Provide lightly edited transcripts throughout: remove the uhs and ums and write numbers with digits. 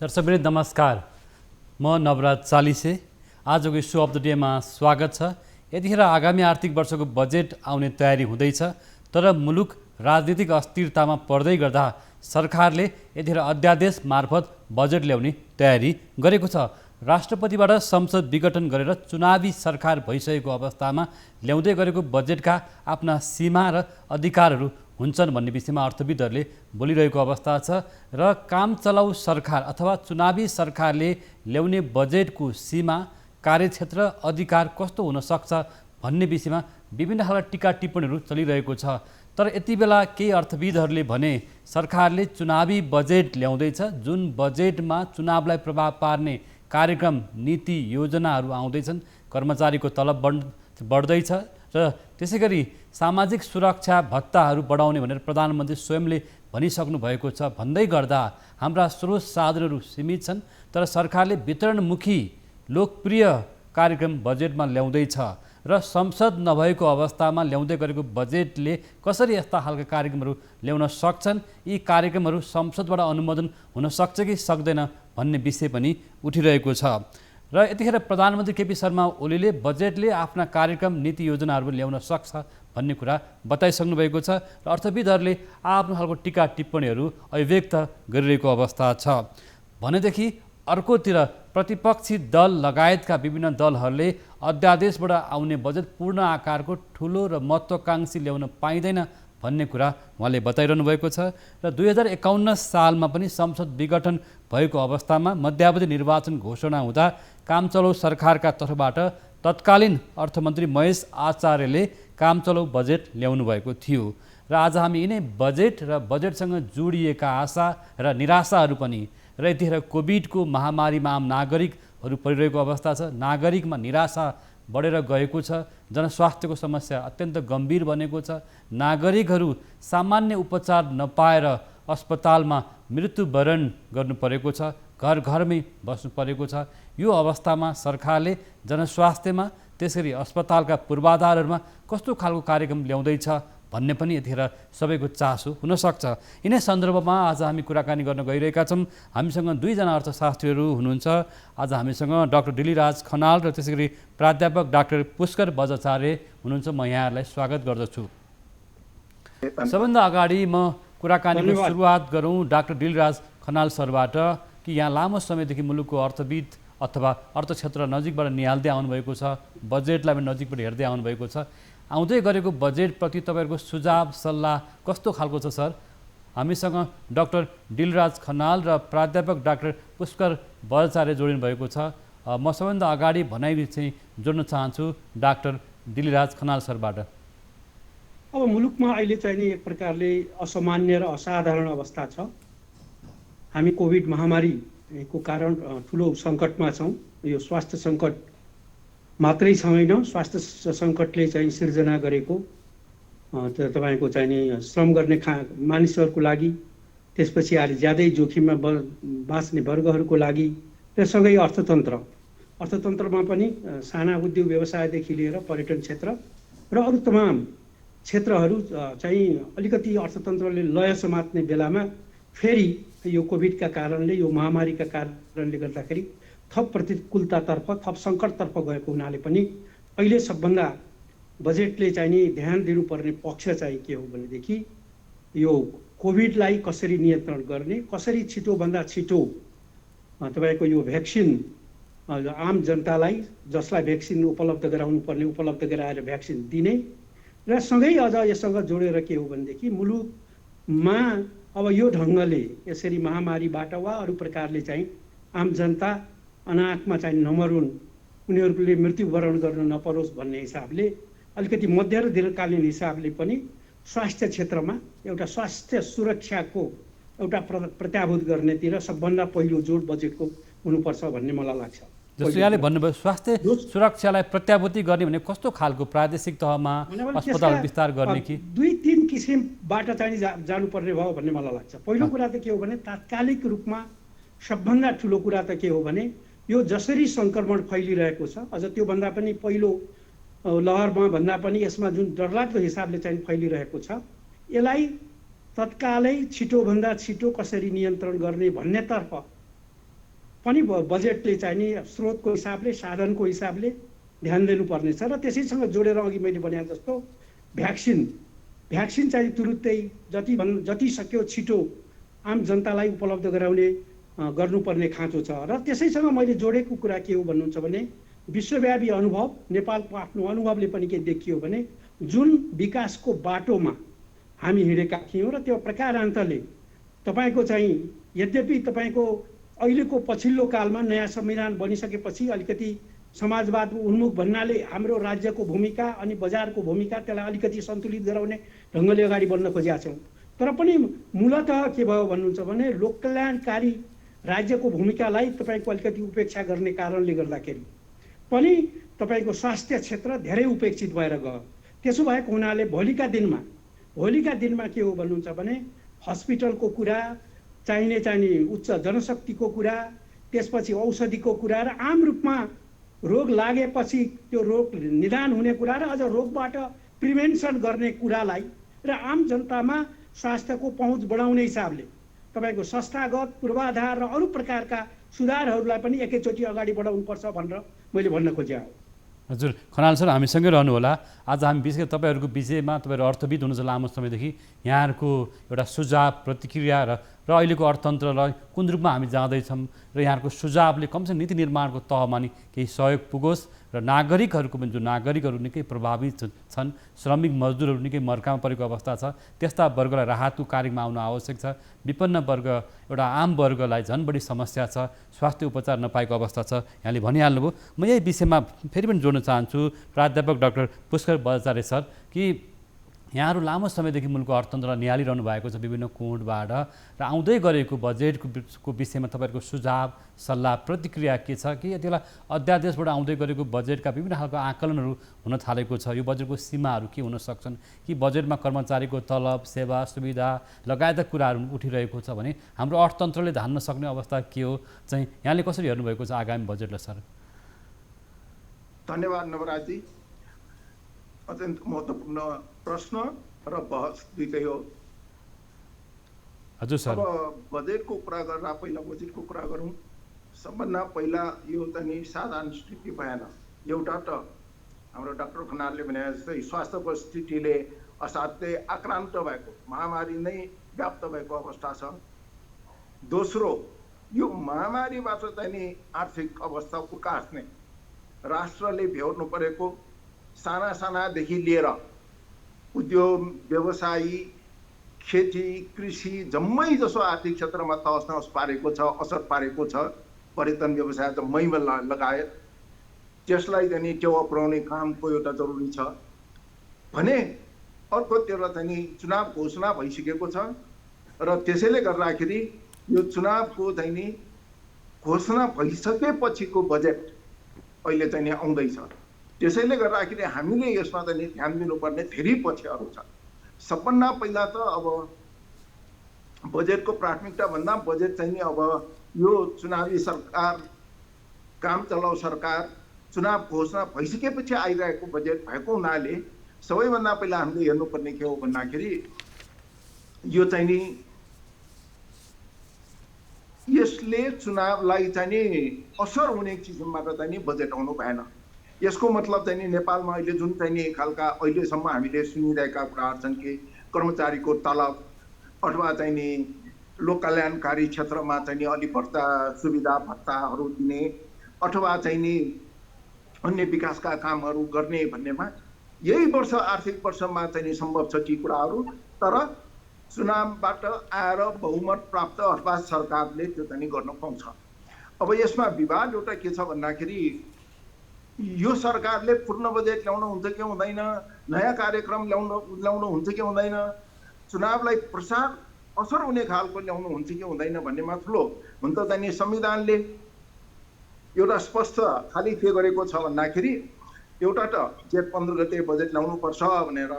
दर्शकवृन्द नमस्कार, म नवराज चालिसे। आजको सो अफ द डेमा स्वागत छ। यतिखेर आगामी आर्थिक वर्षको बजेट आउने तयारी हुँदैछ, तर मुलुक राजनीतिक अस्थिरतामा पर्दै गर्दा सरकारले यतिखेर अध्यादेश मार्फत बजेट ल्याउने तयारी गरेको छ। राष्ट्रपतिबाट संसद विघटन गरेर चुनावी सरकार भइसकेको अवस्थामा ल्याउँदै गरेको बजेटका आफ्ना सीमा र अधिकारहरू हुन्छन् भन्ने विषयमा अर्थविदहरूले बोलिरहेको अवस्था छ र काम चलाउ सरकार अथवा चुनावी सरकारले ल्याउने बजेटको सीमा, कार्यक्षेत्र, अधिकार कस्तो हुन सक्छ भन्ने विषयमा विभिन्न खालका टीका टिप्पणीहरू चलिरहेको छ। तर यति बेला केही अर्थविदहरूले भने सरकारले चुनावी बजेट ल्याउँदैछ, जुन बजेटमा चुनावलाई प्रभाव पार्ने कार्यक्रम, नीति, योजनाहरू आउँदैछन्। कर्मचारीको तलब बढ्दैछ र त्यसैगरी सामाजिक सुरक्षा भत्ताहरू बढाउने भनेर प्रधानमन्त्री स्वयंले भनिसक्नु भएको छ। भन्दै गर्दा हाम्रा स्रोत साधनहरू सीमित छन्, तर सरकारले वितरणमुखी लोकप्रिय कार्यक्रम बजेटमा ल्याउँदैछ र संसद नभएको अवस्थामा ल्याउँदै गरेको बजेटले कसरी यस्ता खालका कार्यक्रमहरू ल्याउन सक्छन्, यी कार्यक्रमहरू संसदबाट अनुमोदन हुन सक्छ कि सक्दैन भन्ने विषय पनि उठिरहेको छ। र यतिखेर प्रधानमन्त्री केपी शर्मा ओलीले बजेटले आफ्ना कार्यक्रम, नीति, योजनाहरू ल्याउन सक्छ भन्ने कुरा बताइसक्नु भएको छ र अर्थविदहरूले आफ्नो खालको टीका टिप्पणीहरू अभिव्यक्त गरिरहेको अवस्था छ। भनेदेखि अर्कोतिर प्रतिपक्षी दल लगायतका विभिन्न दलहरूले अध्यादेशबाट आउने बजेट पूर्ण आकारको ठुलो र महत्त्वाकांक्षी ल्याउन पाइँदैन भन्ने कुरा उहाँले बताइरहनु भएको छ र 2051 सालमा पनि संसद विघटन भएको अवस्थामा मध्यावधि निर्वाचन घोषणा हुँदा कामचलाउ सरकारका तर्फबाट तत्कालीन अर्थमन्त्री महेश आचार्यले कामचलाउ बजेट ल्याउनु भएको थियो र आज हामी यिनै बजेट र बजेटसँग जोडिएका आशा र निराशाहरू पनि र यतिखेर कोभिडको महामारीमा आम नागरिकहरू परिरहेको अवस्था छ। नागरिकमा निराशा बढेर गएको छ, जनस्वास्थ्यको समस्या अत्यन्त गम्भीर बनेको छ, नागरिकहरू सामान्य उपचार नपाएर अस्पतालमा मृत्युवरण गर्नु परेको छ, घर घरमै बस्नु परेको छ। यो अवस्थामा सरकारले जनस्वास्थ्यमा त्यसरी अस्पतालका पूर्वाधारहरूमा कस्तो खालको कार्यक्रम ल्याउँदैछ भन्ने पनि यतिखेर सबैको चासो हुनसक्छ। यिनै सन्दर्भमा आज हामी कुराकानी गर्न गइरहेका छौँ। हामीसँग दुईजना अर्थशास्त्रीहरू हुनुहुन्छ। आज हामीसँग डाक्टर डिलीराज खनाल र त्यसैगरी प्राध्यापक डाक्टर पुष्कर बजाचार्य हुनुहुन्छ। म यहाँहरूलाई स्वागत गर्दछु। सबभन्दा अगाडि म कुराकानीको सुरुवात गरौँ डाक्टर डिलीराज खनाल सरबाट कि यहाँ लामो समयदेखि मुलुकको अर्थविद अथवा अर्थक्षेत्र नजिकबाट निहाल्दै आउनुभएको छ, बजेटलाई पनि नजिकबाट हेर्दै आउनुभएको छ। आउँदै गरेको बजेटप्रति तपाईँहरूको सुझाव, सल्लाह कस्तो खालको छ सर? हामीसँग डाक्टर डिलराज खनाल र प्राध्यापक डाक्टर पुष्कर बजाचार्य जोडिनु भएको छ। म सबभन्दा अगाडि भनाइ चाहिँ जोड्न चाहन्छु डाक्टर डिलराज खनाल सरबाट। अब मुलुकमा अहिले चाहिँ नि एक प्रकारले असामान्य र असाधारण अवस्था छ। हामी कोभिड महामारीको कारण ठुलो सङ्कटमा छौँ। यो स्वास्थ्य सङ्कट मात्रै छैन, स्वास्थ्य सङ्कटले चाहिँ सिर्जना गरेको तपाईँको चाहिँ नि श्रम गर्ने मानिसहरूको लागि, त्यसपछि अहिले ज्यादै जोखिममा बाँच्ने वर्गहरूको लागि र सँगै अर्थतन्त्रमा पनि साना उद्योग व्यवसायदेखि लिएर पर्यटन क्षेत्र र अरू तमाम क्षेत्रहरू चाहिँ अलिकति अर्थतन्त्रले लय समात्ने बेलामा फेरि यो कोभिडका कारणले, यो महामारीका कारणले गर्दाखेरि थप प्रतिकूलतातर्फ, थप सङ्कटतर्फ गएको हुनाले पनि अहिले सबभन्दा बजेटले चाहिँ नि ध्यान दिनुपर्ने पक्ष चाहिँ के हो भनेदेखि यो कोभिडलाई कसरी नियन्त्रण गर्ने, कसरी छिटोभन्दा छिटो तपाईँको यो भ्याक्सिन आम जनतालाई, जसलाई भ्याक्सिन उपलब्ध गराउनु पर्ने उपलब्ध गराएर भ्याक्सिन दिने र सँगै अझ यससँग जोडेर के हो भनेदेखि मुलुकमा अब यो ढङ्गले यसरी महामारीबाट वा अरू प्रकारले चाहिँ आम जनता अनाथमा चाहिँ नमरुन्, उनीहरूले मृत्युवरण गर्न नपरोस् भन्ने हिसाबले अलिकति मध्य र दीर्घकालीन हिसाबले पनि स्वास्थ्य क्षेत्रमा एउटा स्वास्थ्य सुरक्षाको एउटा प्रत्याभूत गर्नेतिर सबभन्दा पहिलो जोड बजेटको हुनुपर्छ भन्ने मलाई लाग्छ। जस्तो यहाँले भन्नुभयो स्वास्थ्य सुरक्षालाई प्रत्याभूति गर्ने भने कस्तो खालको प्रादेशिक तहमा अस्पताल विस्तार गर्ने कि 2-3 किसिमबाट चाहिँ जानुपर्ने भयो भन्ने मलाई लाग्छ। पहिलो कुरा त के हो भने तात्कालिक रूपमा सबभन्दा ठुलो कुरा त के हो भने यो जसरी सङ्क्रमण फैलिरहेको छ, अझ त्योभन्दा पनि पहिलो लहरमा भन्दा पनि यसमा जुन डरलाग्दो हिसाबले चाहिँ फैलिरहेको छ, यसलाई तत्कालै छिटोभन्दा छिटो कसरी नियन्त्रण गर्ने भन्नेतर्फ पनि बजेटले चाहिँ नि स्रोतको हिसाबले साधनको हिसाबले ध्यान दिनुपर्नेछ। र त्यसैसँग जोडेर अघि मैले भने जस्तो भ्याक्सिन चाहिँ तुरुन्तै जति सक्यो छिटो आम जनतालाई उपलब्ध गराउने गर्नुपर्ने खाँचो छ। र त्यसैसँग मैले जोडेको कुरा के हो भन्नुहुन्छ भने विश्वव्यापी अनुभव, नेपालको आफ्नो अनुभवले पनि के देखियो भने जुन विकासको बाटोमा हामी हिँडेका थियौँ र त्यो प्रकारान्तरले तपाईँको चाहिँ यद्यपि तपाईँको अहिलेको पछिल्लो कालमा नयाँ संविधान बनिसकेपछि अलिकति समाजवाद उन्मुख भन्नाले हाम्रो राज्यको भूमिका अनि बजारको भूमिका त्यसलाई अलिकति सन्तुलित गराउने ढङ्गले अगाडि बढ्न खोजेका छौँ। तर पनि मूलतः के भयो भन्नुहुन्छ भने लोककल्याणकारी राज्यको भूमिकालाई तपाईँको अलिकति उपेक्षा गर्ने कारणले गर्दाखेरि पनि तपाईँको स्वास्थ्य क्षेत्र धेरै उपेक्षित भएर गयो। त्यसो भएको हुनाले भोलिका दिनमा के हो भन्नुहुन्छ भने हस्पिटलको कुरा, चाहिने उच्च जनशक्तिको कुरा, त्यसपछि औषधिको कुरा र आम रूपमा रोग लागेपछि त्यो रोग निदान हुने कुरा र अझ रोगबाट प्रिभेन्सन गर्ने कुरालाई र आम जनतामा स्वास्थ्यको पहुँच बढाउने हिसाबले तपाईँको संस्थागत पूर्वाधार र अरू प्रकारका सुधारहरूलाई पनि एकैचोटि अगाडि बढाउनुपर्छ भनेर मैले भन्न खोजेँ हो। हजुर खनाल सर, हामीसँगै रहनुहोला। आज हामी विशेष गरी तपाईँहरूको विषयमा, तपाईँहरू अर्थविद हुनुहुन्छ लामो समयदेखि, यहाँहरूको एउटा सुझाव, प्रतिक्रिया र अहिलेको अर्थतन्त्रलाई कुन रूपमा हामी जाँदैछौँ र यहाँहरूको सुझावले कमसेकम नीति निर्माणको तहमा नि केही सहयोग पुगोस् र नागरिकहरूको पनि, जो नागरिकहरू निकै प्रभावित छन्, श्रमिक मजदुरहरू निकै मर्कामा परेको अवस्था छ, त्यस्ता वर्गलाई राहतको कार्यमा आउन आवश्यक छ। विपन्न वर्ग, एउटा आम वर्गलाई झन् बढी समस्या छ, स्वास्थ्य उपचार नपाएको अवस्था छ, यहाँले भनिहाल्नुभयो। म यही विषयमा फेरि पनि जोड्न चाहन्छु प्राध्यापक डाक्टर पुष्कर बजाचार्य सर कि यहाँहरू लामो समयदेखि मुलुकको अर्थतन्त्रलाई निहालिरहनु भएको छ विभिन्न कोणबाट र आउँदै गरेको बजेटको विषयमा तपाईँहरूको सुझाव, सल्लाह, प्रतिक्रिया के छ कि यति बेला अध्यादेशबाट आउँदै गरेको बजेटका विभिन्न खालको आकलनहरू हुन थालेको छ, यो बजेटको सीमाहरू के हुन सक्छन् कि बजेटमा कर्मचारीको तलब, सेवा, सुविधा लगायतका कुराहरू उठिरहेको छ भने हाम्रो अर्थतन्त्रले धान्न सक्ने अवस्था के हो चाहिँ यहाँले कसरी हेर्नुभएको छ आगामी बजेटलाई सर? धन्यवाद नवराजी, अत्यन्त महत्त्वपूर्ण प्रश्न र बहस दुईटै हो। हजुर सर, अब बजेटको कुरा गर्दा पहिला बजेटको कुरा गरौँ। सबभन्दा पहिला यो चाहिँ साधारण स्थिति भएन। एउटा त हाम्रो डाक्टर खनालले भने जस्तै स्वास्थ्यको स्थितिले असाध्यै आक्रान्त भएको, महामारी नै व्याप्त भएको अवस्था छ। दोस्रो, यो महामारीबाट चाहिँ आर्थिक अवस्था उकास्ने राष्ट्रले भ्याउनु परेको सानादेखि लिएर उद्योग, व्यवसायी, खेती, कृषि जम्मै जसो आर्थिक क्षेत्रमा तहस नहस पारेको छ, असर पारेको छ, पर्यटन व्यवसाय त मैमा लगायत, त्यसलाई चाहिँ टेवा पुर्याउने कामको एउटा जरुरी छ भने अर्कोतिर चाहिँ चुनाव घोषणा भइसकेको छ र त्यसैले गर्दाखेरि यो चुनावको चाहिँ घोषणा भइसकेपछिको बजेट अहिले चाहिँ आउँदैछ। त्यसैले गर्दाखेरि हामीले यसमा चाहिँ ध्यान दिनुपर्ने धेरै पक्षहरू छ। सबभन्दा पहिला त अब बजेटको प्राथमिकता भन्दा बजेट चाहिँ अब यो चुनावी सरकार, काम चलाउ सरकार, चुनाव घोषणा भइसकेपछि आइरहेको बजेट भएको हुनाले सबैभन्दा पहिला हामीले हेर्नुपर्ने के हो भन्दाखेरि यो चाहिँ नि यसले चुनावलाई चाहिँ असर हुने किसिमबाट चाहिँ बजेट आउनु भएन। यसको मतलब चाहिँ नेपालमा अहिले जुन चाहिँ खालका अहिलेसम्म हामीले सुनिरहेका कुराहरू छन् कि कर्मचारीको तलब अथवा चाहिँ नि लोक कल्याणकारी क्षेत्रमा चाहिँ अलि बढ्ता सुविधा भत्ताहरू दिने अथवा चाहिँ नि अन्य विकासका कामहरू गर्ने भन्नेमा यही वर्ष आर्थिक वर्षमा चाहिँ सम्भव छ ती कुराहरू। तर चुनावबाट आएर बहुमत प्राप्त अथवा सरकारले त्यो चाहिँ गर्न पाउँछ। अब यसमा विवाद एउटा के छ भन्दाखेरि यो सरकारले पूर्ण बजेट ल्याउनु हुन्छ कि हुँदैन, नयाँ कार्यक्रम ल्याउनु हुन्छ कि हुँदैन, चुनावलाई प्रसार असर हुने खालको ल्याउनु हुन्छ कि हुँदैन भन्नेमा ठुलो हुन त चाहिँ संविधानले एउटा स्पष्ट खाली के गरेको छ भन्दाखेरि एउटा त जेठ 15 गते बजेट ल्याउनु पर्छ भनेर,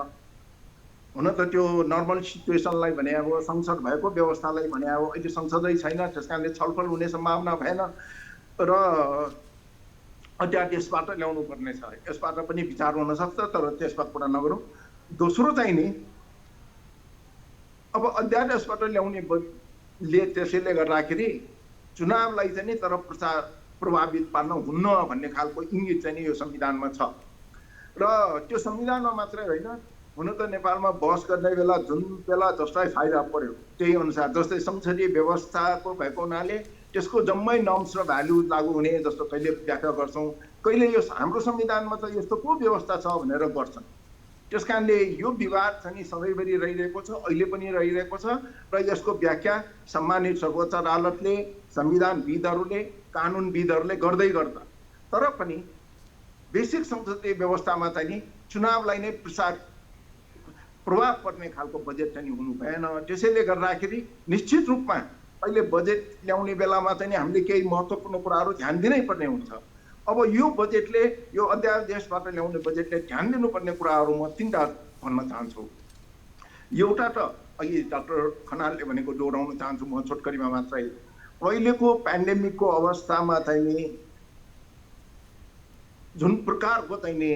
हुन त त्यो नर्मल सिचुएसनलाई भने अब संसद भएको व्यवस्थालाई भने अब अहिले संसदै छैन, त्यसकारणले छलफल हुने सम्भावना भएन र अध्यादेशबाट ल्याउनु पर्ने छ। यसबाट पनि विचार हुन सक्छ तर त्यसमा कुरा नगरौँ। दोस्रो चाहिँ नि अब अध्यादेशबाट ल्याउने त्यसैले गर्दाखेरि चुनावलाई चाहिँ नि तर प्रभावित पार्न हुन्न भन्ने खालको इङ्गित चाहिँ नि यो संविधानमा छ। र त्यो संविधानमा मात्रै होइन, हुन त नेपालमा बहस गर्ने बेला जुन बेला जसलाई फाइदा पर्यो त्यही अनुसार, जस्तै संसदीय व्यवस्थाको भएको हुनाले त्यसको जम्मै नर्म्स र भ्यालु लागू हुने जस्तो कहिले व्याख्या गर्छौँ, कहिले यो हाम्रो संविधानमा त यस्तो को व्यवस्था छ भनेर गर्छन्। त्यस कारणले यो विवाद चाहिँ सधैँभरि रहिरहेको छ, अहिले पनि रहिरहेको छ र यसको व्याख्या सम्मानित सर्वोच्च अदालतले, संविधानविदहरूले, कानुनविदहरूले गर्दै गर्दा तर पनि बेसिक संसदीय व्यवस्थामा चाहिँ नि चुनावलाई नै प्रभाव पर्ने खालको बजेट चाहिँ हुनु भएन। त्यसैले गर्दाखेरि निश्चित रूपमा अहिले बजेट ल्याउने बेलामा चाहिँ हामीले केही महत्त्वपूर्ण कुराहरू ध्यान दिनै पर्ने हुन्छ। अब यो बजेटले, यो अध्यादेशबाट ल्याउने बजेटले ध्यान दिनुपर्ने कुराहरू म 3टा भन्न चाहन्छु। एउटा त अघि डाक्टर खनालले भनेको दोहोऱ्याउन चाहन्छु म छोटकरीमा मात्रै। अहिलेको पेन्डेमिकको अवस्थामा चाहिँ नि जुन प्रकारको चाहिँ नि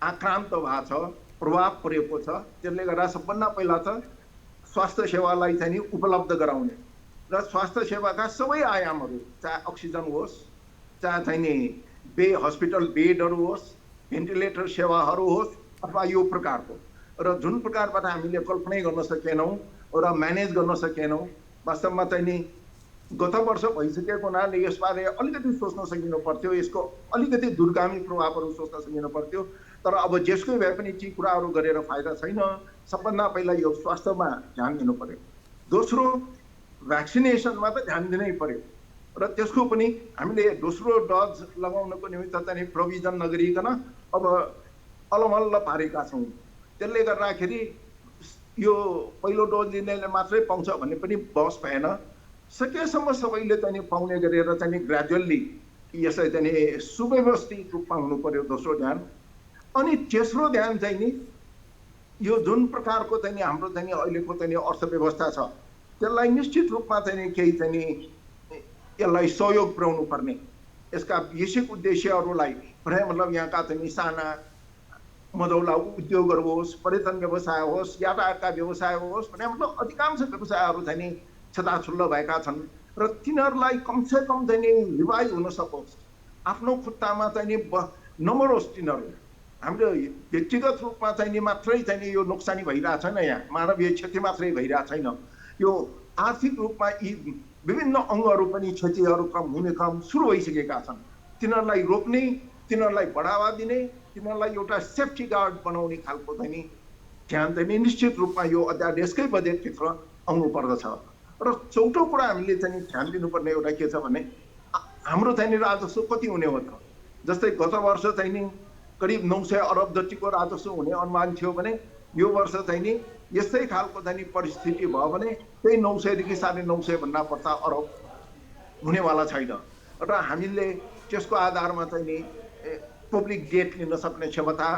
आक्रान्त भएको छ, प्रभाव परेको छ, त्यसले गर्दा सबभन्दा पहिला त स्वास्थ्य सेवालाई चाहिँ नि उपलब्ध गराउने र स्वास्थ्य सेवाका सबै आयामहरू, चाहे अक्सिजन होस्, चाहे चाहिँ नि हस्पिटल बेडहरू होस्, भेन्टिलेटर सेवाहरू होस्, अथवा यो प्रकारको र जुन प्रकारबाट हामीले कल्पनै गर्न सकेनौँ र म्यानेज गर्न सकेनौँ, वास्तवमा चाहिँ नि गत वर्ष भइसकेको हुनाले यसबारे अलिकति सोच्न सकिनु पर्थ्यो, यसको अलिकति दूरगामी प्रभावहरू सोच्न सकिनु पर्थ्यो। तर अब जेसकै भए पनि ती कुराहरू गरेर फाइदा छैन। सबभन्दा पहिला यो स्वास्थ्यमा ध्यान दिनु पर्यो। दोस्रो, भ्याक्सिनेसनमा त ध्यान दिनै पर्यो र त्यसको पनि हामीले दोस्रो डोज लगाउनको निमित्त चाहिँ प्रोभिजन नगरिकन अब अलमल्ल पारेका छौँ। त्यसले गर्दाखेरि यो पहिलो डोज लिनेले मात्रै पाउँछ भन्ने पनि बहस भएन। सकेसम्म सबैले चाहिँ पाउने गरेर चाहिँ ग्रेजुअल्ली यसलाई चाहिँ सुव्यवस्थित रूपमा हुनु पर्यो दोस्रो ध्यान। अनि तेस्रो ध्यान चाहिँ नि यो जुन प्रकारको चाहिँ हाम्रो चाहिँ अहिलेको चाहिँ अर्थव्यवस्था छ त्यसलाई निश्चित रूपमा चाहिँ केही चाहिँ यसलाई सहयोग पुर्याउनु पर्ने, यसका बेसिक उद्देश्यहरूलाई, मतलब यहाँका चाहिँ साना मझौला उद्योगहरू होस्, पर्यटन व्यवसाय होस्, यातायातका व्यवसाय होस्, मतलब अधिकांश व्यवसायहरू चाहिँ छताछुल्ल भएका छन् र तिनीहरूलाई कमसे कम चाहिँ रिभाइभ हुन सकोस्, आफ्नो खुट्टामा चाहिँ नमरोस् तिनीहरू। हाम्रो व्यक्तिगत रूपमा चाहिँ मात्रै चाहिँ यो नोक्सानी भइरहेको छैन, यहाँ मानवीय क्षति मात्रै भइरहेको छैन, यो आर्थिक रूपमा यी विभिन्न अङ्गहरू पनि क्षतिहरू कम हुने काम सुरु भइसकेका छन्। तिनीहरूलाई रोक्ने, तिनीहरूलाई बढावा दिने, तिनीहरूलाई एउटा सेफ्टी गार्ड बनाउने खालको चाहिँ ध्यान चाहिँ निश्चित रूपमा यो अध्यादेशकै बजेटभित्र आउनु पर्दछ। र चौथो कुरा हामीले चाहिँ ध्यान दिनुपर्ने एउटा के छ भने हाम्रो चाहिँ राजस्व कति हुने हो त। जस्तै गत वर्ष चाहिँ नि करिब 900 अरब जतिको राजस्व हुने अनुमान थियो भने यो वर्ष चाहिँ नि यस्तै खालको चाहिँ परिस्थिति भयो भने त्यही 900 देखि 950 भन्दा बढ्ता अरब हुनेवाला छैन। र हामीले त्यसको आधारमा चाहिँ नि पब्लिक डेट लिन सक्ने क्षमता,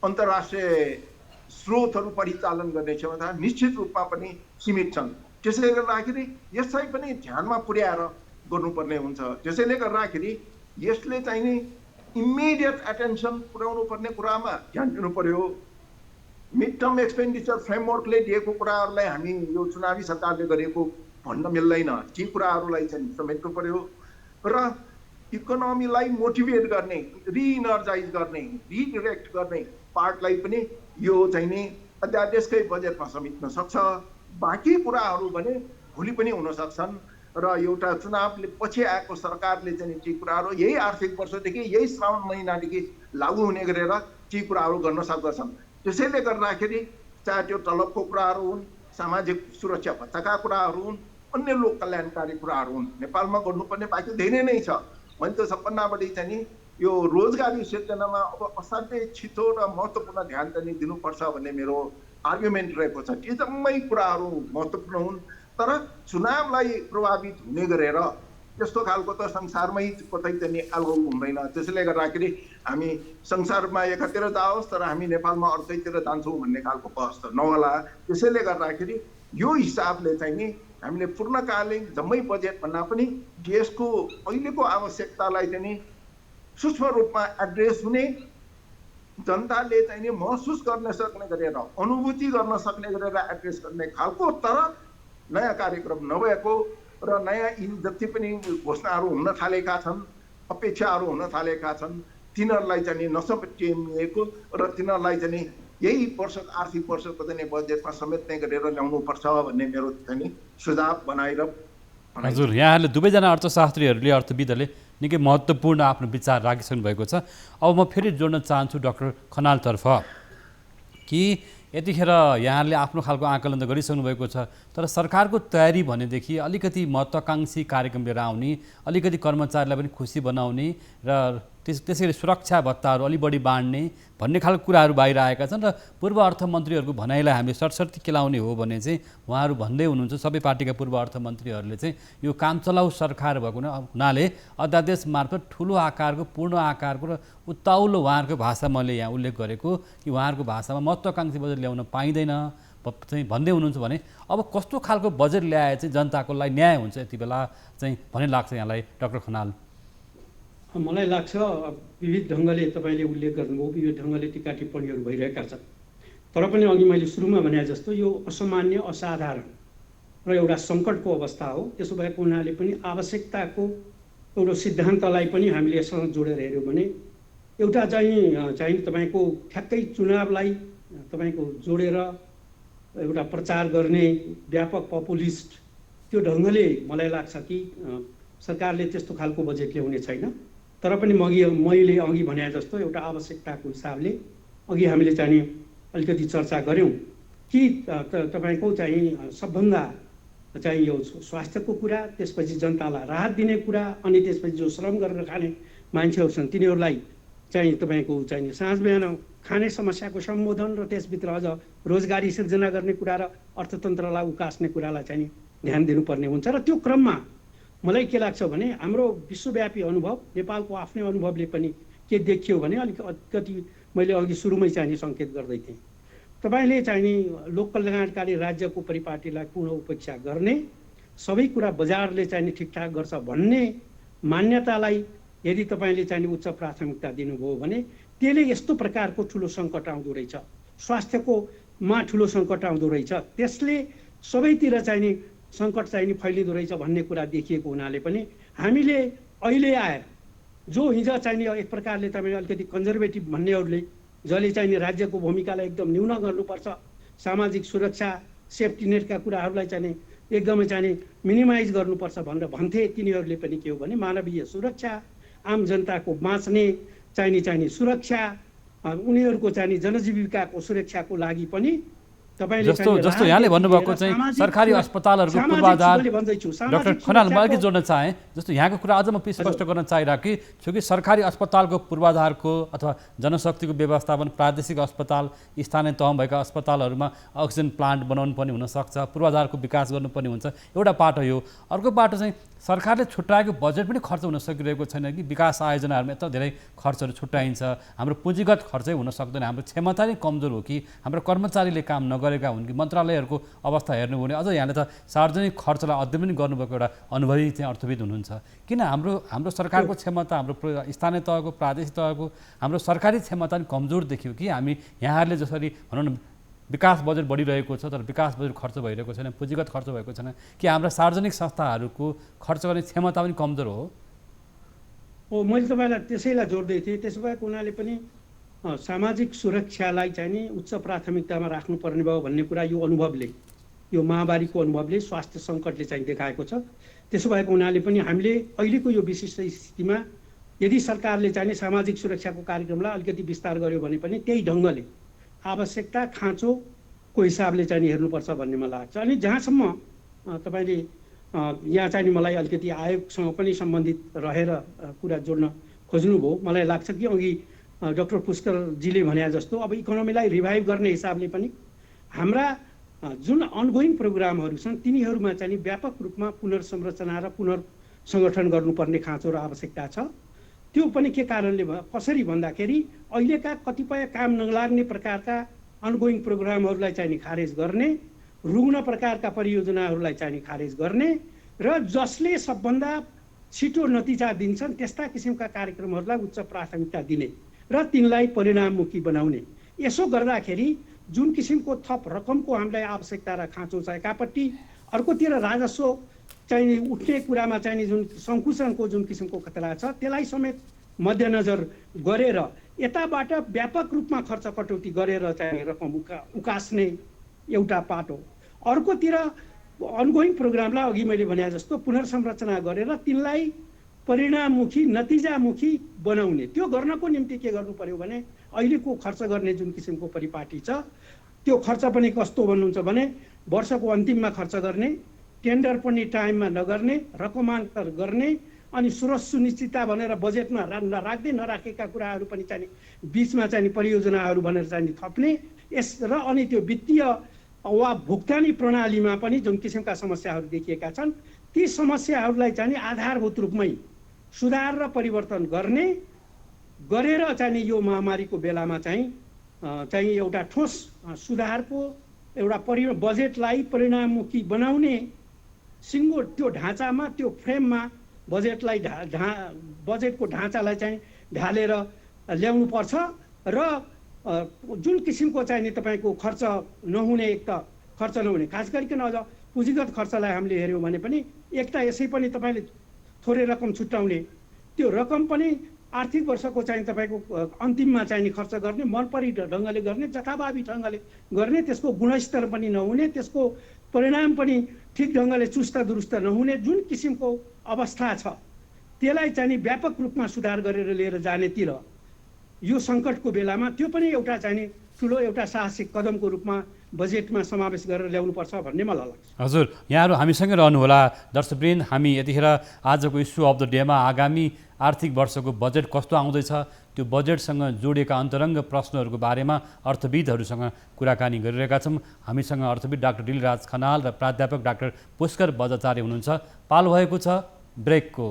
अन्तर्राष्ट्रिय स्रोतहरू परिचालन गर्ने क्षमता निश्चित रूपमा पनि सीमित छन्। त्यसैले गर्दाखेरि यसलाई पनि ध्यानमा पुर्याएर गर्नुपर्ने हुन्छ। त्यसैले गर्दाखेरि यसले चाहिँ नि इमिडिएट एटेन्सन पुर्याउनु पर्ने कुरामा ध्यान दिनु पर्यो। मिड टर्म एक्सपेन्डिचर फ्रेमवर्कले दिएको कुराहरूलाई हामी यो चुनावी सरकारले गरेको भन्न मिल्दैन, ती कुराहरूलाई चाहिँ समेट्नु पर्यो र इकोनोमीलाई मोटिभेट गर्ने, रिइनर्जाइज गर्ने, रिडिरेक्ट गर्ने पार्टलाई पनि यो चाहिँ नि अध्यादेशकै बजेटमा समेट्न सक्छ। बाँकी कुराहरू भने भोलि पनि हुन सक्छन् र एउटा चुनावले पछि आएको सरकारले चाहिँ ती कुराहरू यही आर्थिक वर्षदेखि, यही श्रावण महिनादेखि लागू हुने गरेर ती कुराहरू गर्न सक्दछन्। त्यसैले गर्दाखेरि चाहे त्यो तलबको कुराहरू हुन्, सामाजिक सुरक्षा भत्ताका कुराहरू हुन्, अन्य लोक कल्याणकारी कुराहरू हुन्, नेपालमा गर्नुपर्ने बाँकी धेरै नै छ। मैले त सबभन्दा बढी चाहिँ नि यो रोजगारी सिर्जनामा अब असाध्यै छिटो र महत्त्वपूर्ण ध्यान चाहिँ दिनुपर्छ भन्ने मेरो आर्गुमेन्ट रहेको छ। ती जम्मै कुराहरू महत्त्वपूर्ण हुन्, तर चुनावलाई प्रभावित हुने गरेर त्यस्तो खालको त संसारमै कतै चाहिँ आलौ हुँदैन। त्यसैले गर्दाखेरि हामी संसारमा एकातिर जाओस् तर हामी नेपालमा अर्कैतिर जान्छौँ भन्ने खालको बहस त नहोला। त्यसैले गर्दाखेरि यो हिसाबले चाहिँ नि हामीले पूर्णकालीन जम्मै बजेट भन्दा पनि देशको अहिलेको आवश्यकतालाई चाहिँ नि सूक्ष्म रूपमा एड्रेस हुने, जनताले चाहिँ नि महसुस गर्न सक्ने गरेर, अनुभूति गर्न सक्ने गरेर एड्रेस गर्ने खालको तर नयाँ कार्यक्रम नभएको र नयाँ यी जति पनि घोषणाहरू हुन थालेका छन्, अपेक्षाहरू हुन थालेका छन्, तिनीहरूलाई चाहिँ नसमेटिएको र तिनीहरूलाई चाहिँ यही वर्ष आर्थिक वर्षको चाहिँ बजेटमा समेट्ने गरेर ल्याउनुपर्छ भन्ने मेरो चाहिँ सुझाव बनाएर हजुर, यहाँहरूले दुवैजना अर्थशास्त्रीहरूले अर्थविदहरूले निकै महत्त्वपूर्ण आफ्नो विचार राखिसक्नु भएको छ। अब म फेरि जोड्न चाहन्छु डाक्टर खनालतर्फ कि यतिखेर यहाँहरूले आफ्नो खालको आकलन त गरिसक्नु भएको छ, तर सरकारको तयारी भनेदेखि अलिकति महत्त्वाकांक्षी कार्यक्रम लिएर आउने, अलिकति कर्मचारीलाई पनि खुसी बनाउने र त्यसैले सुरक्षा भत्ताहरू अलि बढी बाँड्ने भन्ने खालको कुराहरू बाहिर आएका छन् र पूर्व अर्थमन्त्रीहरूको भनाइलाई हामीले सरसर्ती केलाउने हो भने चाहिँ उहाँहरू भन्दै हुनुहुन्छ, सबै पार्टीका पूर्व अर्थमन्त्रीहरूले चाहिँ यो काम चलाउ सरकार भएको हुनाले अध्यादेश मार्फत ठुलो आकारको, पूर्ण आकारको र उत्ताउलो उहाँहरूको भाषा मैले यहाँ उल्लेख गरेको कि उहाँहरूको भाषामा महत्त्वाकांक्षी बजेट ल्याउन पाइँदैन चाहिँ भन्दै हुनुहुन्छ भने अब कस्तो खालको बजेट ल्याए चाहिँ जनताको लागि न्याय हुन्छ यति बेला चाहिँ भन्ने लाग्छ यहाँलाई डाक्टर खनाल? मलाई लाग्छ विविध ढङ्गले तपाईँले उल्लेख गर्नुभयो, विविध ढङ्गले टिका टिप्पणीहरू भइरहेका छन्, तर पनि अघि मैले सुरुमा भने जस्तो यो असामान्य, असाधारण र एउटा सङ्कटको अवस्था हो। त्यसो भएको हुनाले पनि आवश्यकताको एउटा सिद्धान्तलाई पनि हामीले यससँग जोडेर हेऱ्यौँ भने एउटा चाहिँ तपाईँको ठ्याक्कै चुनावलाई तपाईँको जोडेर एउटा प्रचार गर्ने व्यापक पपुलिस्ट त्यो ढङ्गले मलाई लाग्छ कि सरकारले त्यस्तो खालको बजेट ल्याउने छैन। तर पनि मैले अघि भने जस्तो एउटा आवश्यकताको हिसाबले अघि हामीले चाहिँ अलिकति चर्चा गऱ्यौँ कि तपाईँको चाहिँ सबभन्दा चाहिँ यो स्वास्थ्यको कुरा, त्यसपछि जनतालाई राहत दिने कुरा, अनि त्यसपछि जो श्रम गरेर खाने मान्छेहरू छन् तिनीहरूलाई चाहिँ तपाईँको चाहिँ साँझ बिहान खाने समस्याको सम्बोधन र त्यसभित्र अझ रोजगारी सिर्जना गर्ने कुरा र अर्थतन्त्रलाई उकास्ने कुरालाई चाहिँ ध्यान दिनुपर्ने हुन्छ। र त्यो क्रममा मलाई के लाग्छ भने हाम्रो विश्वव्यापी अनुभव, नेपालको आफ्नै अनुभवले पनि के देखियो भने अलिकति मैले अघि सुरुमै चाहिँ सङ्केत गर्दै थिएँ, तपाईँले चाहिँ लोक कल्याणकारी राज्यको परिपाटीलाई पूर्ण उपेक्षा गर्ने, सबै कुरा बजारले चाहिँ ठिकठाक गर्छ भन्ने मान्यतालाई यदि तपाईँले चाहिँ उच्च प्राथमिकता दिनुभयो भने त्यसले यस्तो प्रकारको ठुलो सङ्कट आउँदो रहेछ, स्वास्थ्यकोमा ठुलो सङ्कट आउँदो रहेछ, त्यसले सबैतिर चाहिँ सङ्कट चाहिँ फैलिँदो रहेछ भन्ने कुरा देखिएको हुनाले पनि हामीले अहिले आएर जो हिजो चाहिँ एक प्रकारले तपाईँ अलिकति कन्जर्भेटिभ भन्नेहरूले जसले चाहिँ राज्यको भूमिकालाई एकदम न्यून गर्नुपर्छ, सामाजिक सुरक्षा, सेफ्टी नेटका कुराहरूलाई चाहिँ एकदमै चाहिँ मिनिमाइज गर्नुपर्छ भनेर भन्थे, तिनीहरूले पनि के हो भने मानवीय सुरक्षा, आम जनताको बाँच्ने चाहिने सुरक्षा, उनीहरूको चाहिँ जनजीविकाको सुरक्षाको लागि पनि तपाईँले जस्तो यहाँले भन्नुभएको चाहिँ सरकारी अस्पतालहरूको पूर्वाधार, डाक्टर खनाल म अलिकति जोड्न चाहेँ, जस्तो यहाँको कुरा अझ म स्पष्ट गर्न चाहिरहेको कि चूँकि सरकारी अस्पतालको पूर्वाधारको अथवा जनशक्तिको व्यवस्थापन, प्रादेशिक अस्पताल, स्थानीय तहमा भएका अस्पतालहरूमा अक्सिजन प्लान्ट बनाउनु पर्ने हुनसक्छ, पूर्वाधारको विकास गर्नुपर्ने हुन्छ, एउटा पाटो यो। अर्को पाटो चाहिँ सरकारले छुट्याएको बजेट पनि खर्च हुन सकिरहेको छैन कि विकास आयोजनाहरूमा यत्रो धेरै खर्चहरू छुट्याइन्छ, हाम्रो पुँजीगत खर्चै हुन सक्दैन, हाम्रो क्षमता नै कमजोर हो कि हाम्रो कर्मचारीले काम नगरेका हुन् कि मन्त्रालयहरूको अवस्था हेर्नु भने अझ यहाँले त सार्वजनिक खर्चलाई अध्ययन पनि गर्नुभएको एउटा अनुभवी चाहिँ अर्थविद हुनुहुन्छ। किन हाम्रो सरकारको क्षमता, हाम्रो स्थानीय तहको, प्रादेशिक तहको हाम्रो सरकारी क्षमता पनि कमजोर देखियो कि हामी यहाँहरूले जसरी भनौँ न विकास बजेट बढिरहेको छ तर विकास बजेट खर्च भइरहेको छैन, पुँजीगत खर्च भएको छैन कि हाम्रा सार्वजनिक संस्थाहरूको खर्च गर्ने क्षमता पनि कमजोर हो? मैले तपाईँलाई त्यसैलाई जोड्दै थिएँ। त्यसो भएको हुनाले पनि सामाजिक सुरक्षालाई चाहिँ नि उच्च प्राथमिकतामा राख्नुपर्ने भयो भन्ने कुरा यो अनुभवले, यो महामारीको अनुभवले, स्वास्थ्य सङ्कटले चाहिँ देखाएको छ। त्यसो भएको हुनाले पनि हामीले अहिलेको यो विशिष्ट स्थितिमा यदि सरकारले चाहिँ सामाजिक सुरक्षाको कार्यक्रमलाई अलिकति विस्तार गर्यो भने पनि त्यही ढङ्गले आवश्यकता खाँचोको हिसाबले चाहिँ हेर्नुपर्छ भन्ने मलाई लाग्छ। अनि जहाँसम्म तपाईँले यहाँ चाहिँ मलाई अलिकति आयोगसँग पनि सम्बन्धित रहेर कुरा जोड्न खोज्नुभयो, मलाई लाग्छ कि अघि डाक्टर पुष्करजीले भने जस्तो अब इकोनोमीलाई रिभाइभ गर्ने हिसाबले पनि हाम्रा जुन अनगोइङ प्रोग्रामहरू छन् तिनीहरूमा चाहिँ व्यापक रूपमा पुनर्संरचना र पुनर्सङ्गठन गर्नुपर्ने खाँचो र आवश्यकता छ। त्यो पनि के कारणले कसरी भन्दाखेरि अहिलेका कतिपय काम नलाग्ने प्रकारका अनगोइङ प्रोग्रामहरूलाई चाहिँ खारेज गर्ने, रुग्ण प्रकारका परियोजनाहरूलाई चाहिँ खारेज गर्ने र जसले सबभन्दा छिटो नतिजा दिन्छन् त्यस्ता किसिमका कार्यक्रमहरूलाई उच्च प्राथमिकता दिने र तिनलाई परिणाममुखी बनाउने। यसो गर्दाखेरि जुन किसिमको थप रकमको हामीलाई आवश्यकता र खाँचो छ एकापट्टि, अर्कोतिर राजस्व चाहिँ उठ्ने कुरामा चाहिँ जुन सङ्कुचनको जुन किसिमको खतरा छ त्यसलाई समेत मध्यनजर गरेर यताबाट व्यापक रूपमा खर्च कटौती गरेर चाहिँ रकम उकास्ने एउटा पाटो, अर्कोतिर अनगोइङ प्रोग्रामलाई अघि मैले भने जस्तो पुनर्संरचना गरेर तिनलाई परिणाममुखी नतिजामुखी बनाउने। त्यो गर्नको निम्ति के गर्नु पर्यो भने अहिलेको खर्च गर्ने जुन किसिमको परिपाटी छ त्यो खर्च पनि कस्तो भन्नुहुन्छ भने वर्षको अन्तिममा खर्च गर्ने, टेन्डर पनि टाइममा नगर्ने, रकमान्तर गर्ने, अनि स्रोत सुनिश्चितता भनेर बजेटमा राख्दै नराखेका कुराहरू पनि चाहिँ बिचमा चाहिँ परियोजनाहरू भनेर चाहिँ थप्ने यस र अनि त्यो वित्तीय वा भुक्तानी प्रणालीमा पनि जुन किसिमका समस्याहरू देखिएका छन् ती समस्याहरूलाई चाहिँ आधारभूत रूपमै सुधार र परिवर्तन गरेर चाहिँ यो महामारीको बेलामा चाहिँ एउटा ठोस सुधारको एउटा बजेटलाई परिणाममुखी बनाउने सिङ्गो त्यो ढाँचामा त्यो फ्रेममा बजेटलाई बजेटको ढाँचालाई चाहिँ ढालेर ल्याउनु पर्छ र जुन किसिमको चाहिँ नि तपाईँको खर्च नहुने, एक त खर्च नहुने, खास गरिकन अझ पुँजीगत खर्चलाई हामीले हेऱ्यौँ भने पनि एक त यसै पनि तपाईँले थोरै रकम छुट्याउने, त्यो रकम पनि आर्थिक वर्षको चाहिँ तपाईँको अन्तिममा चाहिँ नि खर्च गर्ने, मनपरी ढङ्गले गर्ने, जथाभावी ढङ्गले गर्ने, त्यसको गुणस्तर पनि नहुने, त्यसको परिणाम पनि ठिक ढङ्गले चुस्त दुरुस्त नहुने जुन किसिमको अवस्था छ त्यसलाई चाहिँ व्यापक रूपमा सुधार गरेर लिएर जानेतिर यो सङ्कटको बेलामा त्यो पनि एउटा चाहिँ ठुलो एउटा साहसिक कदमको रूपमा बजेटमा समावेश गरेर ल्याउनुपर्छ भन्ने मलाई लाग्छ। हजुर, यहाँहरू हामीसँगै रहनुहोला। दर्शकवृन्द, हामी यतिखेर आजको इस्यु अफ द डेमा आगामी आर्थिक वर्षको बजेट कस्तो आउँदैछ त्यो बजेटसँग जोडिएका अन्तरङ्ग प्रश्नहरूको बारेमा अर्थविदहरूसँग कुराकानी गरिरहेका छौँ। हामीसँग अर्थविद डाक्टर दिलराज खनाल र प्राध्यापक डाक्टर पुष्कर बजाचार्य हुनुहुन्छ। पालो भएको छ ब्रेकको।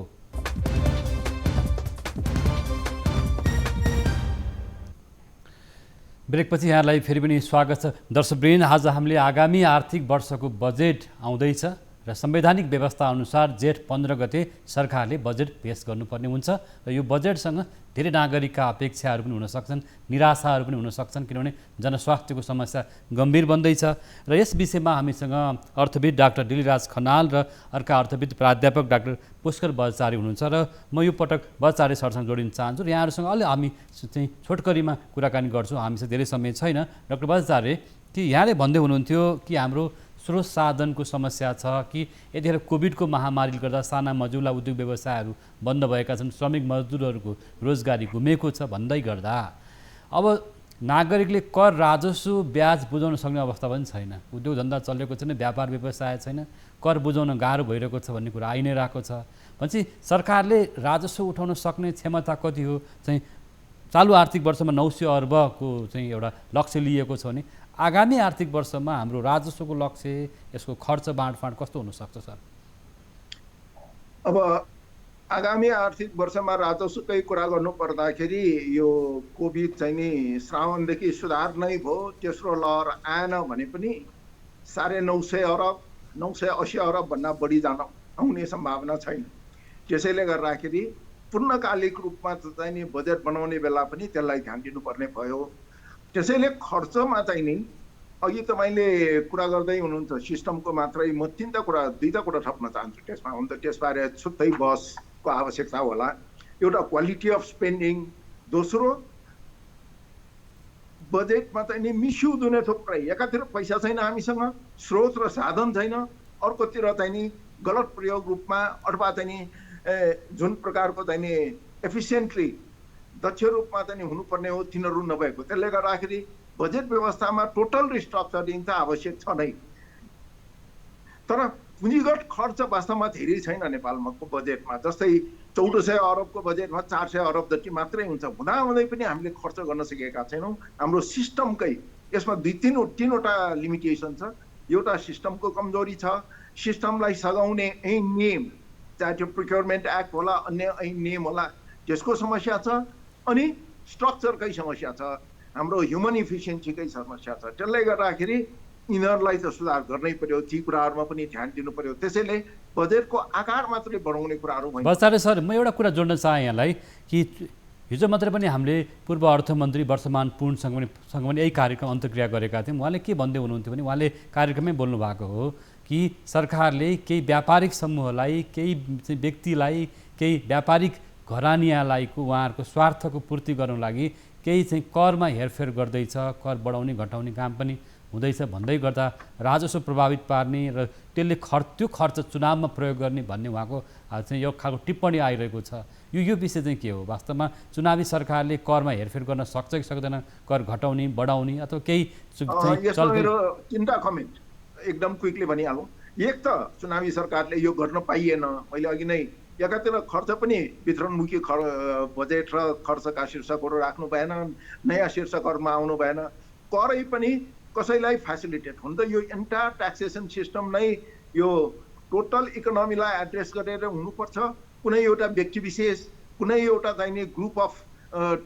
ब्रेकपछि यहाँलाई फेरि पनि स्वागत छ। दर्शकवृन्द, आज हामीले आगामी आर्थिक वर्षको बजेट आउँदैछ र संवैधानिक व्यवस्था अनुसार जेठ 15 गते सरकारले बजेट पेश गर्नुपर्ने हुन्छ र यो बजेटसँग धेरै नागरिकका अपेक्षाहरू पनि हुन सक्छन्, निराशाहरू पनि हुन सक्छन्, किनभने जनस्वास्थ्यको समस्या गम्भीर बन्दैछ। र यस विषयमा हामीसँग अर्थविद डाक्टर दिलराज खनाल र अर्का अर्थविद प्राध्यापक डाक्टर पुष्कर बजाचार्य हुनुहुन्छ र म यो पटक बजाचार्य सरसँग जोडिन चाहन्छु र यहाँहरूसँग अलि हामी चाहिँ छोटकरीमा कुराकानी गर्छौँ, हामीसँग धेरै समय छैन। डाक्टर बजाचार्य, कि यहाँले भन्दै हुनुहुन्थ्यो कि हाम्रो स्रोत साधनको समस्या छ कि यतिखेर कोभिडको महामारीले गर्दा साना मझौला उद्योग व्यवसायहरू बन्द भएका छन्, श्रमिक मजदुरहरूको रोजगारी गुमेको छ भन्दै गर्दा अब नागरिकले कर राजस्व ब्याज बुझाउन सक्ने अवस्था पनि छैन, उद्योग धन्दा चलेको छैन, व्यापार व्यवसाय छैन, कर बुझाउन गाह्रो भइरहेको छ भन्ने कुरा आइ नै रहेको छ। भनेपछि सरकारले राजस्व उठाउन सक्ने क्षमता कति हो? चाहिँ चालु आर्थिक वर्षमा 900 अर्बको चाहिँ एउटा लक्ष्य लिएको छ भने आगामी आर्थिक वर्षमा हाम्रो राजस्वको लक्ष्य, यसको खर्च बाँडफाँड कस्तो हुनसक्छ सर? अब आगामी आर्थिक वर्षमा राजस्वकै कुरा गर्नु पर्दाखेरि यो कोभिड चाहिँ नि श्रावणदेखि सुधार नै भयो, तेस्रो लहर आएन भने पनि 950 अरब 980 अरब भन्दा बढी जान आउने सम्भावना छैन। त्यसैले गर्दाखेरि पूर्णकालिक रूपमा चाहिँ नि बजेट बनाउने बेला पनि त्यसलाई ध्यान दिनुपर्ने भयो। त्यसैले खर्चमा चाहिँ नि अघि तपाईँले कुरा गर्दै हुनुहुन्छ सिस्टमको मात्रै, म दुईटा कुरा थप्न चाहन्छु त्यसमा। हुन त त्यसबारे छुट्टै बहसको आवश्यकता होला। एउटा क्वालिटी अफ स्पेन्डिङ, दोस्रो बजेटमा चाहिँ नि मिसयुज हुने थुप्रै, एकातिर पैसा छैन हामीसँग, स्रोत र साधन छैन, अर्कोतिर चाहिँ नि गलत प्रयोग रूपमा अथवा चाहिँ नि जुन प्रकारको चाहिँ नि एफिसियन्टली दक्ष रूपमा चाहिँ हुनुपर्ने हो तिनीहरू नभएको। त्यसले गर्दाखेरि बजेट व्यवस्थामा टोटल रिस्ट्रक्चरिङ त आवश्यक छ नै। तर पुँजीगत खर्च वास्तवमा धेरै छैन नेपालको बजेटमा। जस्तै 1400 अरबको बजेटमा 400 अरब जति मात्रै हुन्छ, हुँदाहुँदै पनि हामीले खर्च गर्न सकेका छैनौँ। हाम्रो सिस्टमकै यसमा तीनवटा लिमिटेसन छ। एउटा सिस्टमको कमजोरी छ, सिस्टमलाई सघाउने ऐन नियम, चाहे त्यो प्रोक्योरमेन्ट एक्ट होला, अन्य ऐन नियम होला, त्यसको समस्या छ, अनि स्ट्रक्चरकै समस्या छ, हाम्रो ह्युमन इफिसियन्सीकै समस्या छ। त्यसले गर्दाखेरि यिनीहरूलाई त सुधार गर्नै पर्यो, ती कुराहरूमा पनि ध्यान दिनु पर्यो। त्यसैले बजेटको आकार मात्रै बढाउने कुराहरू होइन। बजाचार्य सर, म एउटा कुरा जोड्न चाहेँ यहाँलाई कि हिजो मात्रै पनि हामीले पूर्व अर्थमन्त्री वर्षमान पुनसँग पनि यही कार्यक्रम अन्तर्क्रिया गरेका थियौँ। उहाँले के भन्दै हुनुहुन्थ्यो भने उहाँले कार्यक्रममै बोल्नु भएको हो कि सरकारले केही व्यापारिक समूहलाई, केही व्यक्तिलाई, केही व्यापारिक घरानीलाईको उहाँहरूको स्वार्थको पूर्ति गर्नको लागि केही चाहिँ करमा हेरफेर गर्दैछ, कर बढाउने घटाउने काम पनि हुँदैछ भन्दै गर्दा राजस्व प्रभावित पार्ने र त्यसले त्यो खर्च चुनावमा प्रयोग गर्ने भन्ने उहाँको चाहिँ यो खालको टिप्पणी आइरहेको छ। यो विषय चाहिँ के हो? वास्तवमा चुनावी सरकारले करमा हेरफेर गर्न सक्छ कि सक्दैन? कर घटाउने बढाउने अथवा केही मेरो चिन्ता कमेन्ट एकदम क्विकली भनिहालौँ। एक त चुनावी सरकारले यो गर्न पाइएन। मैले अघि नै एकातिर खर्च पनि वितरणमुखी बजेट र खर्चका शीर्षकहरू राख्नु भएन, नयाँ शीर्षकहरूमा आउनु भएन, करै पनि कसैलाई फेसिलिटेट हुन त यो एन्टायर ट्याक्सेसन सिस्टम नै यो टोटल इकोनोमीलाई एड्रेस गरेर हुनुपर्छ। कुनै एउटा व्यक्ति विशेष, कुनै एउटा चाहिने ग्रुप अफ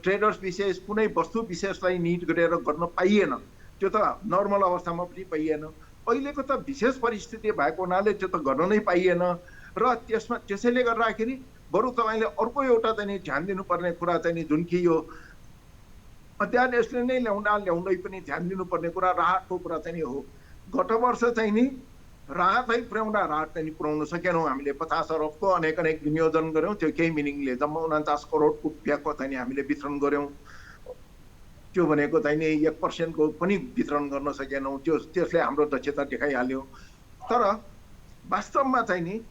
ट्रेडर्स विशेष, कुनै वस्तु विशेषलाई निड गरेर गर्न पाइएन। त्यो त नर्मल अवस्थामा पनि पाइएन। अहिलेको त विशेष परिस्थिति भएको हुनाले त्यो त गर्न नै पाइएन र त्यसैले गर्दाखेरि बरु तपाईँले अर्को एउटा चाहिँ ध्यान दिनुपर्ने कुरा चाहिँ जुन कि यो अध्ययन यसले नै ल्याउँदै पनि ध्यान दिनुपर्ने कुरा राहतको कुरा चाहिँ हो। गत वर्ष चाहिँ नि राहतै राहत चाहिँ पुर्याउन सकेनौँ हामीले। 50 अरबको अनेक विनियोजन गऱ्यौँ, त्यो केही मिनिङले जम्मा 49 करोड रुपियाँको चाहिँ हामीले वितरण गऱ्यौँ। त्यो भनेको चाहिँ नि 1% को पनि वितरण गर्न सकेनौँ। त्यसले हाम्रो दक्षता देखाइहाल्यो। तर वास्तवमा चाहिँ नि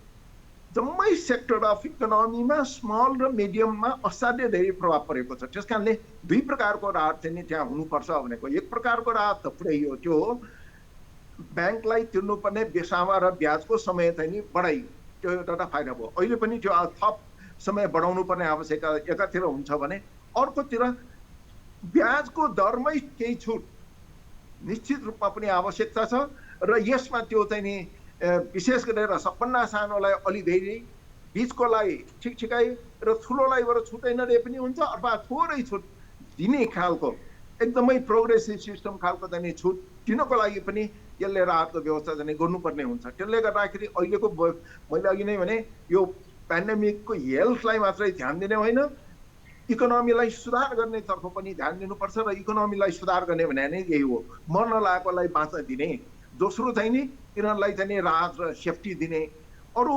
जम्मै सेक्टर अफ इकोनोमीमा स्मल र मिडियममा असाध्यै धेरै प्रभाव परेको छ। त्यस कारणले दुई प्रकारको राहत चाहिँ नि त्यहाँ हुनुपर्छ भनेको। एक प्रकारको राहत त पुरै हो, त्यो हो ब्याङ्कलाई तिर्नुपर्ने बेसामा र ब्याजको समय चाहिँ नि बढाइयो। त्यो एउटा फाइदा भयो। अहिले पनि त्यो थप समय बढाउनु पर्ने आवश्यकता एकातिर हुन्छ भने अर्कोतिर ब्याजको दरमै केही छुट निश्चित रूपमा पनि आवश्यकता छ र यसमा त्यो चाहिँ नि विशेष गरेर सबभन्दा सानोलाई अलि धेरै, बिचकोलाई ठिकठिकै र ठुलोलाई बरु छुटै नदिए पनि हुन्छ अथवा थोरै छुट दिने खालको एकदमै प्रोग्रेसिभ सिस्टम खालको चाहिँ छुट दिनको लागि पनि यसले राहतको व्यवस्था चाहिँ गर्नुपर्ने हुन्छ। त्यसले गर्दाखेरि अहिलेको मैले अघि नै भने यो पेन्डेमिकको हेल्थलाई मात्रै ध्यान दिने होइन, इकोनोमीलाई सुधार गर्नेतर्फ पनि ध्यान दिनुपर्छ र इकोनोमीलाई सुधार गर्ने भने नै यही हो, मर्न लागेकोलाई बाँच्न दिने। दोस्रो चाहिँ नि तिनीहरूलाई चाहिँ राहत र सेफ्टी दिने। अरू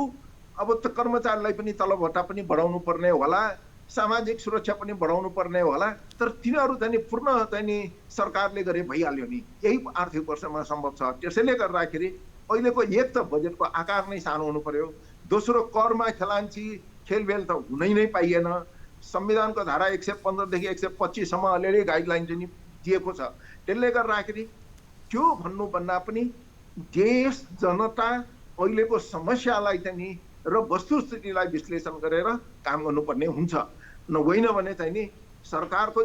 अब त कर्मचारीलाई पनि तलब भत्ता पनि बढाउनु पर्ने होला, सामाजिक सुरक्षा पनि बढाउनु पर्ने होला, तर तिनीहरू चाहिँ पूर्ण चाहिँ नि सरकारले गरे भइहाल्यो नि। यही आर्थिक वर्षमा सम्भव छ। त्यसैले गर्दाखेरि अहिलेको एक त बजेटको आकार नै सानो हुनु पर्यो, दोस्रो करमा खेलाञ्ची खेलबेल त हुनै नै पाइएन। संविधानको धारा 115 देखि 125 सम्म अलरेडी गाइडलाइन चाहिँ दिएको छ। त्यसले गर्दाखेरि त्यो भन्नुभन्दा पनि देश जनता अहिलेको समस्यालाई चाहिँ नि र वस्तुस्थितिलाई विश्लेषण गरेर काम गर्नुपर्ने हुन्छ। होइन भने चाहिँ नि सरकारको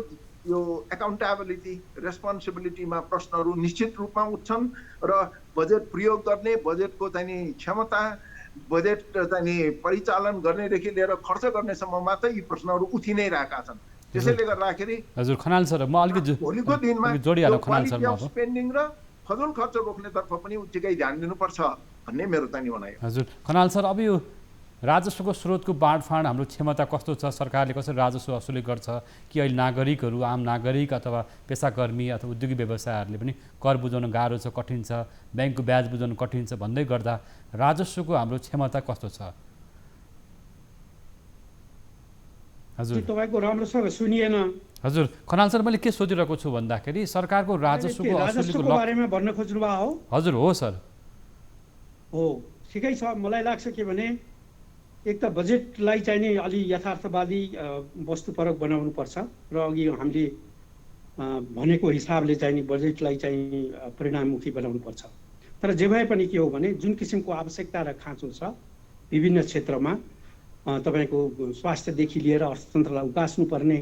यो एकाउन्टेबिलिटी रेस्पोन्सिबिलिटीमा प्रश्नहरू निश्चित रूपमा उठ्छन् र बजेट प्रयोग गर्ने, बजेटको चाहिँ नि क्षमता, बजेट चाहिँ नि परिचालन गर्नेदेखि लिएर खर्च गर्नेसम्ममा त यी प्रश्नहरू उठि नै रहेका छन्। त्यसैले गर्दाखेरि हजुर खनाल सर, म अलिकति भोलिको दिनमा जोडिहाल्नु खनाल सर, स्पेन्डिङ र फजुल खर्च रोक्नेतर्फ पनि उत्तिकै ध्यान दिनुपर्छ भन्ने मेरो चाहिँ भनाइ। हजुर खनाल सर, अब यो राजस्वको स्रोतको बाँडफाँड हाम्रो क्षमता कस्तो छ? सरकारले कसरी राजस्व असुली गर्छ कि अहिले नागरिकहरू, आम नागरिक अथवा पेसाकर्मी अथवा उद्योगी व्यवसायहरूले पनि कर बुझाउन गाह्रो छ, कठिन छ, ब्याङ्कको ब्याज बुझाउन कठिन छ भन्दै गर्दा राजस्वको हाम्रो क्षमता कस्तो छ? हजुर तपाईँको राम्रोसँग सुनिएन। हजुर खनाल सर, मैले के सोचिरहेको छु भन्दाखेरि सरकारको राजस्वको असुलीको बारेमा भन्न खोज्नु भएको हो? हजुर हो सर। हो, ठिकै छ। मलाई लाग्छ के भने एक त बजेटलाई चाहिँ नि अलि यथार्थवादी वस्तुपरक बनाउनु पर्छ र अघि हामीले भनेको हिसाबले चाहिँ नि बजेटलाई चाहिँ परिणाममुखी बनाउनु पर्छ। तर जे भए पनि के हो भने जुन किसिमको आवश्यकता र खाँचो छ विभिन्न क्षेत्रमा, तपाईँको स्वास्थ्यदेखि लिएर अर्थतन्त्रलाई उकास्नुपर्ने,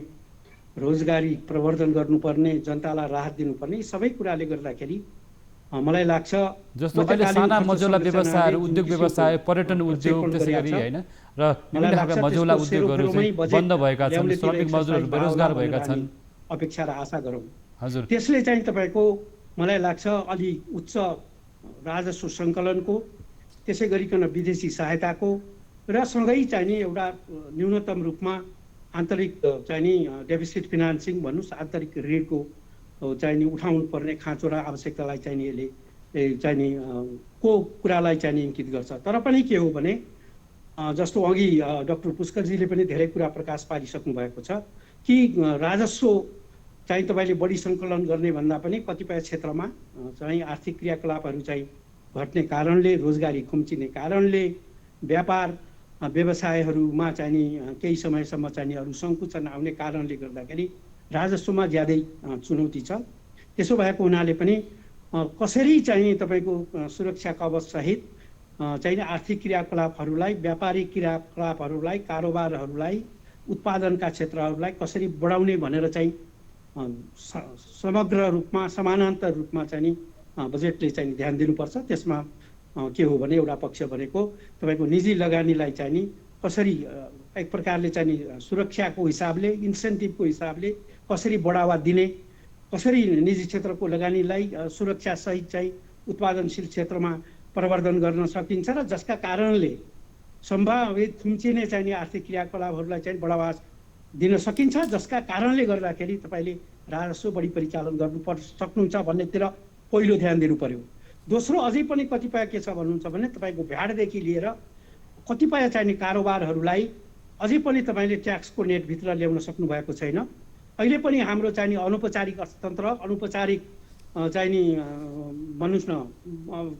रोजगारी प्रवर्धन गर्नुपर्ने, जनतालाई राहत दिनुपर्ने, यी सबै कुराले गर्दाखेरि मलाई लाग्छ जस्तो अहिले साना मझौला व्यवसायहरू, उद्योग व्यवसाय, पर्यटन उद्योग, त्यसै गरी होइन र विभिन्न खालका मझौला उद्योगहरू चाहिँ बन्द भएका छन्, श्रमिक मजदुरहरू बेरोजगार भएका छन्। अपेक्षा र आशा गरौँ। हजुर, त्यसले चाहिँ तपाईँको मलाई लाग्छ अलि उच्च राजस्व सङ्कलनको, त्यसै गरिकन विदेशी सहायताको र सँगै चाहिँ नि एउटा न्यूनतम रूपमा आन्तरिक चाहिँ नि डेफिसिट फिनान्सिङ भन्नुहोस्, आन्तरिक ऋणको चाहिँ नि उठाउनु पर्ने खाँचो र आवश्यकतालाई चाहिँ नि यसले चाहिँ नि को कुरालाई चाहिँ नि इङ्गित गर्छ। तर पनि के हो भने जस्तो अघि डाक्टर पुष्करजीले पनि धेरै कुरा प्रकाश पारिसक्नु भएको छ कि राजस्व चाहिँ तपाईँले बढी सङ्कलन गर्ने भन्दा पनि कतिपय क्षेत्रमा चाहिँ आर्थिक क्रियाकलापहरू चाहिँ घट्ने कारणले, रोजगारी खुम्चिने कारणले, व्यापार व्यवसायहरूमा चाहिँ नि केही समयसम्म चाहिँ नि अरू सङ्कुचन आउने कारणले गर्दाखेरि राजस्वमा ज्यादै चुनौती छ। त्यसो भएको हुनाले पनि कसरी चाहिँ तपाईँको सुरक्षा कवचसहित चाहिँ आर्थिक क्रियाकलापहरूलाई, व्यापारिक क्रियाकलापहरूलाई, कारोबारहरूलाई, उत्पादनका क्षेत्रहरूलाई कसरी बढाउने भनेर चाहिँ समग्र रूपमा, समानान्तर रूपमा चाहिँ नि बजेटले चाहिँ ध्यान दिनुपर्छ। त्यसमा के हो भने एउटा पक्ष भनेको तपाईँको निजी लगानीलाई चाहिँ नि कसरी एक प्रकारले चाहिँ नि सुरक्षाको हिसाबले, इन्सेन्टिभको हिसाबले कसरी बढावा दिने, कसरी निजी क्षेत्रको लगानीलाई सुरक्षासहित चाहिँ उत्पादनशील क्षेत्रमा प्रवर्धन गर्न सकिन्छ र जसका कारणले सम्भावित खुम्चिने चाहिँ नि आर्थिक क्रियाकलापहरूलाई चाहिँ बढावा दिन सकिन्छ, जसका कारणले गर्दाखेरि तपाईँले राजस्व बढी परिचालन गर्नु सक्नुहुन्छ भन्नेतिर पहिलो ध्यान दिनु पर्यो। दोस्रो अझै पनि कतिपय के छ भन्नुहुन्छ भने तपाईँको भ्याटदेखि लिएर कतिपय चाहिने कारोबारहरूलाई अझै पनि तपाईँले ट्याक्सको नेटभित्र ल्याउन सक्नु भएको छैन। अहिले पनि हाम्रो चाहिने अनौपचारिक अर्थतन्त्र, अनौपचारिक चाहिने भन्नुहोस् न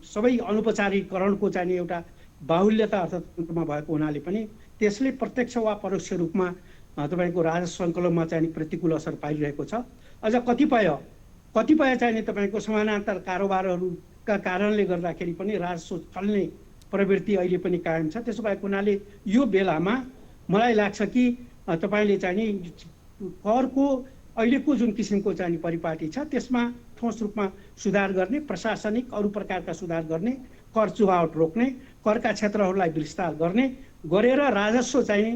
सबै अनौपचारिकरणको चाहिने एउटा बाहुल्यता अर्थतन्त्रमा भएको हुनाले पनि त्यसले प्रत्यक्ष वा परोक्ष रूपमा तपाईँको राजस्व सङ्कलनमा चाहिँ प्रतिकूल असर पारिरहेको छ। अझ कतिपय चाहिने तपाईँको समानान्तर कारोबारहरूका कारणले गर्दाखेरि पनि राजस्व चल्ने प्रवृत्ति अहिले पनि कायम छ। त्यसो भएको हुनाले यो बेलामा मलाई लाग्छ कि तपाईँले चाहिँ करको अहिलेको जुन किसिमको चाहिँ परिपाटी छ त्यसमा ठोस रूपमा सुधार गर्ने, प्रशासनिक अरू प्रकारका सुधार गर्ने, कर चुहावट रोक्ने, करका क्षेत्रहरूलाई विस्तार गरेर राजस्व चाहिँ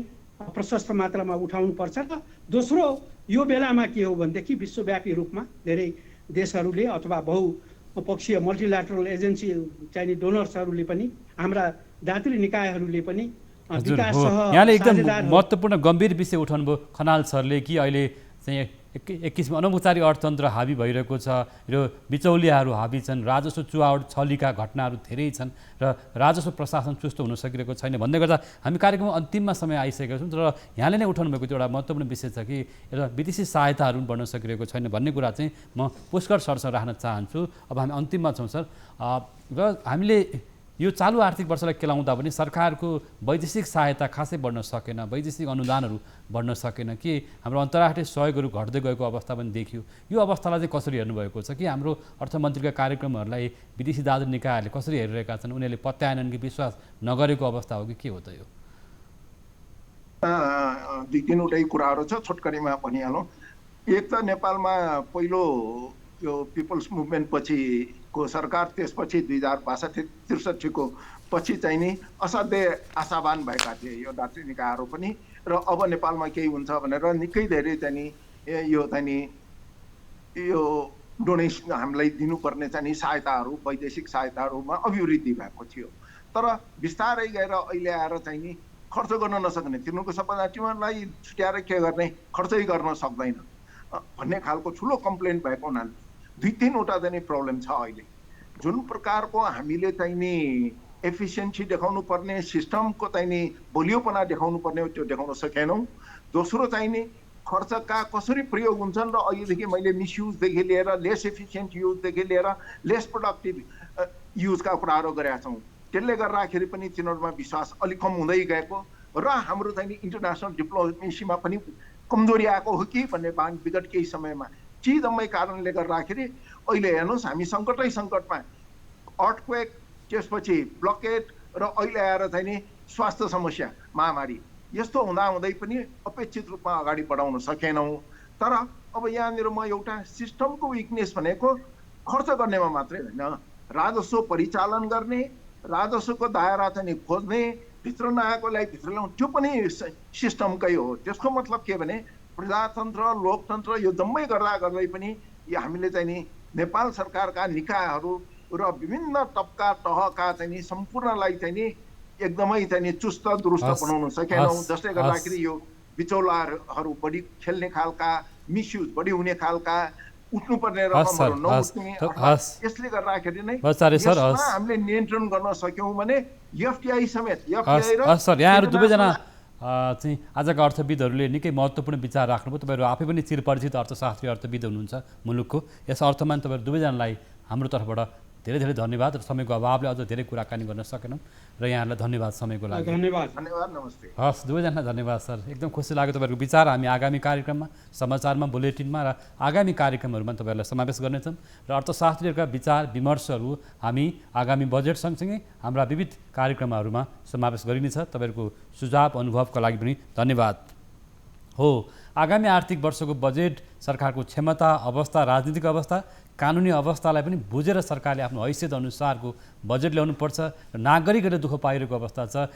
प्रशस्त मात्रामा उठाउनुपर्छ। र दोस्रो यो बेलामा के हो भनेदेखि विश्वव्यापी रूपमा धेरै देशहरूले अथवा बहुपक्षीय मल्टिल्याटरल एजेन्सी चाहिने डोनर्सहरूले पनि, हाम्रा दात्री निकायहरूले पनि विकास यहाँले एकदम महत्त्वपूर्ण गम्भीर विषय उठाउनुभयो खनाल सरले कि अहिले चाहिँ एक किसिम अनौपचारिक अर्थतन्त्र हावी भइरहेको छ र बिचौलियाहरू हावी छन्, राजस्व चुहावट छलीका घटनाहरू धेरै छन् र राजस्व प्रशासन चुस्त हुन सकिरहेको छैन भन्दै गर्दा हामी कार्यक्रमको अन्तिममा समय आइसकेका छौँ। तर यहाँले नै उठाउनु भएको एउटा महत्त्वपूर्ण विषय छ कि एउटा विदेशी सहायताहरू पनि बढ्न सकिरहेको छैन भन्ने कुरा चाहिँ म पुष्कर सरसँग राख्न चाहन्छु। अब हामी अन्तिममा छौँ सर, र हामीले यो चालु आर्थिक वर्षलाई केलाउँदा पनि सरकारको वैदेशिक सहायता खासै बढ्न सकेन, वैदेशिक अनुदानहरू बढ्न सकेन कि हाम्रो अन्तर्राष्ट्रिय सहयोगहरू घट्दै गएको अवस्था पनि देखियो। यो अवस्थालाई चाहिँ कसरी हेर्नुभएको छ कि हाम्रो अर्थमन्त्रीका कार्यक्रमहरूलाई विदेशी दादरी निकायहरूले कसरी हेरिरहेका छन्, उनीहरूले पत्याएनन् कि विश्वास नगरेको अवस्था हो कि के हो त? यो दुई तिनवटै कुराहरू छ, छोटकरीमा भनिहालौँ। एक त नेपालमा पहिलो यो पिपल्स मुभमेन्ट पछिको सरकार, त्यसपछि 2062-63 को पछि चाहिँ नि असाध्य आशावान भएका थिए यो दात्री निकायहरू पनि, र अब नेपालमा केही हुन्छ भनेर निकै धेरै चाहिँ नि यो चाहिँ नि यो डोनेसन हामीलाई दिनुपर्ने चाहिँ नि सहायताहरू, वैदेशिक सहायताहरूमा अभिवृद्धि भएको थियो। तर बिस्तारै गएर अहिले आएर चाहिँ नि खर्च गर्न नसक्ने, तिनीहरूको सम्पत्तिलाई छुट्याएर के गर्ने, खर्चै गर्न सक्दैन भन्ने खालको ठुलो कम्प्लेन भएको हुनाले दुई तिनवटा चाहिँ प्रब्लम छ अहिले। जुन प्रकारको हामीले चाहिँ नि एफिसियन्सी देखाउनु पर्ने, सिस्टमको चाहिँ नि बलियोपना देखाउनु पर्ने त्यो देखाउन सकेनौँ। दोस्रो चाहिँ नि खर्चका कसरी प्रयोग हुन्छन् र अहिलेदेखि मैले मिसयुजदेखि लिएर लेस एफिसियन्ट युजदेखि लिएर लेस प्रोडक्टिभ युजका कुराहरू गरेका छौँ। त्यसले गर्दाखेरि पनि तिनीहरूमा विश्वास अलिक कम हुँदै गएको र हाम्रो चाहिँ नि इन्टरनेसनल डिप्लोमेसीमा पनि कमजोरी आएको हो कि भन्ने विगत केही समयमा चिजम्मै कारणले गर्दाखेरि अहिले हेर्नुहोस् हामी सङ्कटमा, अर्थक्वेक, त्यसपछि ब्लकेट र अहिले आएर चाहिँ नि स्वास्थ्य समस्या, महामारी, यस्तो हुँदाहुँदै पनि अपेक्षित रूपमा अगाडि बढाउन सकेनौँ। तर अब यहाँनिर म एउटा सिस्टमको विकनेस भनेको खर्च गर्नेमा मात्रै होइन, राजस्व परिचालन गर्ने, राजस्वको दायरा चाहिँ नि खोज्ने, भित्र नआएकोलाई भित्र ल्याउनु, त्यो पनि सिस्टमकै हो। त्यसको मतलब के भने प्रजातन्त्र, लोकतन्त्र यो जम्मै गर्दै पनि यो हामीले चाहिँ नि नेपाल सरकारका निकायहरू र विभिन्न तबका तहका चाहिँ नि सम्पूर्णलाई चाहिँ नि एकदमै चाहिँ नि चुस्त दुरुस्त बनाउन सकेनौँ। जसले गर्दाखेरि यो बिचौलाहरू बढी खेल्ने खालका, मिसयुज बढी हुने खालका, उठ्नुपर्ने हस् सर, रकमहरू हस्, नउठ्ने त- अथवा हस्। यसले गर्दाखेरि नै बचारे सर, यसमा हस्। हामीले नियन्त्रण गर्न सक्यौँ भने एफटिआई समेत हस् एफटिआई र हस् सर, यहाँहरू दुवैजना international- चाहिँ आजका अर्थविदहरूले निकै महत्त्वपूर्ण विचार राख्नुभयो। तपाईँहरू आफै पनि चिरपरिचित अर्थशास्त्री अर्थविद हुनुहुन्छ मुलुकको। यस अर्थमा तपाईँहरू दुवैजनालाई हाम्रो तर्फबाट धेरै धेरै धन्यवाद र समयको अभावले अझ धेरै कुराकानी गर्न सकेनौँ र यहाँहरूलाई धन्यवाद समयको लागि। धन्यवाद। धन्यवाद, नमस्ते। हस्, दुवैजना धन्यवाद सर। एकदम खुसी लाग्यो तपाईँहरूको विचार हामी आगामी कार्यक्रममा, समाचारमा, बुलेटिनमा र आगामी कार्यक्रमहरूमा तपाईँहरूलाई समावेश गर्नेछौँ र अर्थशास्त्रीहरूका विचार विमर्शहरू हामी आगामी बजेट सँगसँगै हाम्रा विविध कार्यक्रमहरूमा समावेश गरिनेछ। तपाईँहरूको सुझाव अनुभवका लागि पनि धन्यवाद। हो, आगामी आर्थिक वर्षको बजेट सरकारको क्षमता, अवस्था, राजनीतिक अवस्था, कानुनी अवस्थालाई पनि बुझेर सरकारले आफ्नो हैसियत अनुसारको बजेट ल्याउनुपर्छ र नागरिकहरूले दुःख पाइरहेको अवस्था छ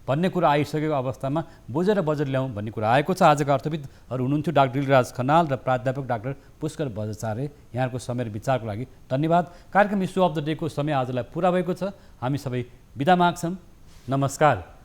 भन्ने कुरा आइसकेको अवस्थामा बुझेर बजेट ल्याउँ भन्ने कुरा आएको छ। आजका अर्थविदहरू हुनुहुन्थ्यो डाक्टर दिलराज खनाल र प्राध्यापक डाक्टर पुष्कर बजाचार्य। यहाँहरूको समय र विचारको लागि धन्यवाद। कार्यक्रम इस्यु अफ द डेको समय आजलाई पुरा भएको छ। हामी सबै बिदा माग्छौँ। नमस्कार।